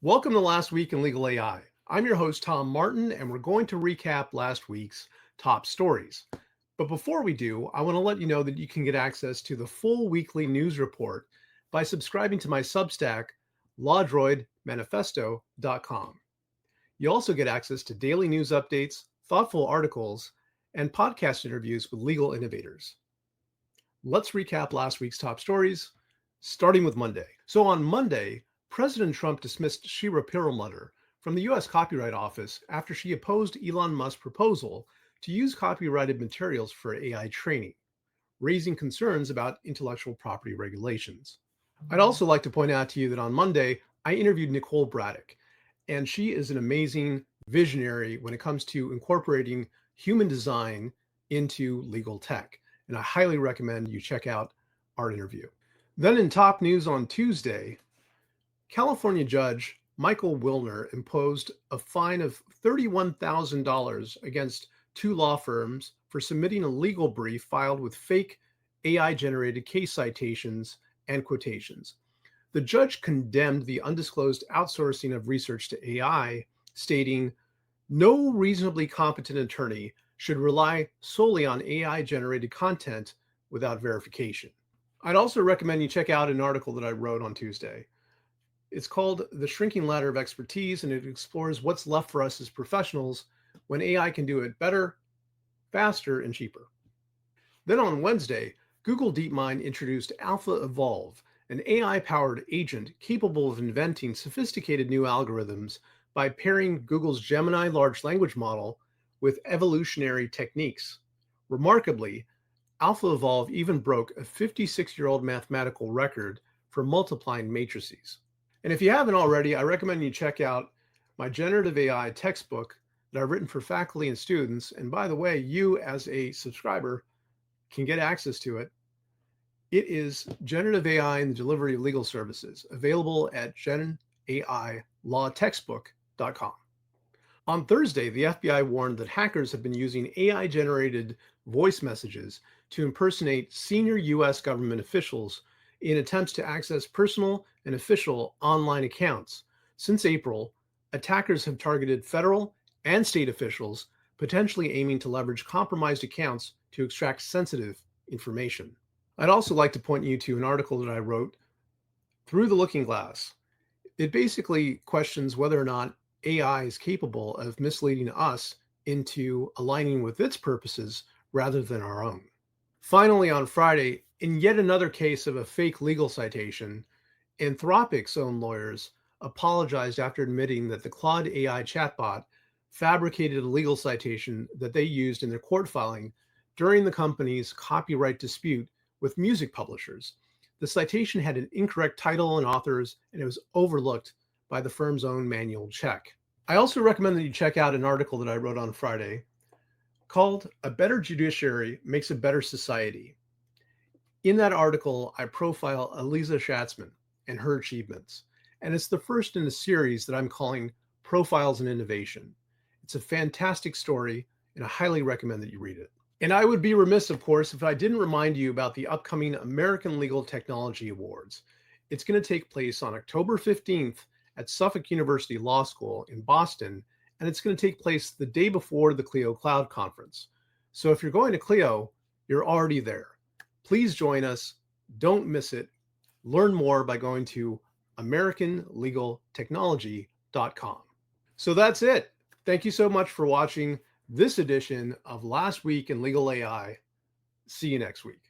Welcome to Last Week in Legal AI. I'm your host, Tom Martin, and we're going to recap last week's top stories. But before we do, I want to let you know that you can get access to the full weekly news report by subscribing to my Substack, LAWDROIDmanifesto.com. You also get access to daily news updates, thoughtful articles, and podcast interviews with legal innovators. Let's recap last week's top stories, starting with Monday. So on Monday, President Trump dismissed Shira Perlmutter from the U.S. Copyright Office after she opposed Elon Musk's proposal to use copyrighted materials for AI training, raising concerns about intellectual property regulations. I'd also like to point out to you that on Monday, I interviewed Nicole Braddock, and she is an amazing visionary when it comes to incorporating human design into legal tech. And I highly recommend you check out our interview. Then in top news on Tuesday, California Judge Michael Wilner imposed a fine of $31,000 against two law firms for submitting a legal brief filed with fake AI-generated case citations and quotations. The judge condemned the undisclosed outsourcing of research to AI, stating, "No reasonably competent attorney should rely solely on AI-generated content without verification." I'd also recommend you check out an article that I wrote on Tuesday. It's called The Shrinking Ladder of Expertise, and it explores what's left for us as professionals when AI can do it better, faster, and cheaper. Then on Wednesday, Google DeepMind introduced AlphaEvolve, an AI-powered agent capable of inventing sophisticated new algorithms by pairing Google's Gemini large language model with evolutionary techniques. Remarkably, AlphaEvolve even broke a 56-year-old mathematical record for multiplying matrices. And if you haven't already, I recommend you check out my generative AI textbook that I've written for faculty and students. And by the way, you as a subscriber can get access to it. It is Generative AI in the Delivery of Legal Services, available at genailawtextbook.com. On Thursday, the FBI warned that hackers have been using AI-generated voice messages to impersonate senior U.S. government officials in attempts to access personal and official online accounts. Since April, attackers have targeted federal and state officials, potentially aiming to leverage compromised accounts to extract sensitive information. I'd also like to point you to an article that I wrote, Through the Looking Glass. It basically questions whether or not AI is capable of misleading us into aligning with its purposes rather than our own. Finally, on Friday, in yet another case of a fake legal citation, Anthropic's own lawyers apologized after admitting that the Claude AI chatbot fabricated a legal citation that they used in their court filing during the company's copyright dispute with music publishers. The citation had an incorrect title and authors, and it was overlooked by the firm's own manual check. I also recommend that you check out an article that I wrote on Friday called A Better Judiciary Makes a Better Society. In that article, I profile Elisa Schatzman and her achievements, and it's the first in a series that I'm calling Profiles in Innovation. It's a fantastic story, and I highly recommend that you read it. And I would be remiss, of course, if I didn't remind you about the upcoming American Legal Technology Awards. It's going to take place on October 15th at Suffolk University Law School in Boston, and it's going to take place the day before the Clio Cloud Conference. So if you're going to Clio, you're already there. Please join us. Don't miss it. Learn more by going to AmericanLegalTechnology.com. So that's it. Thank you so much for watching this edition of Last Week in Legal AI. See you next week.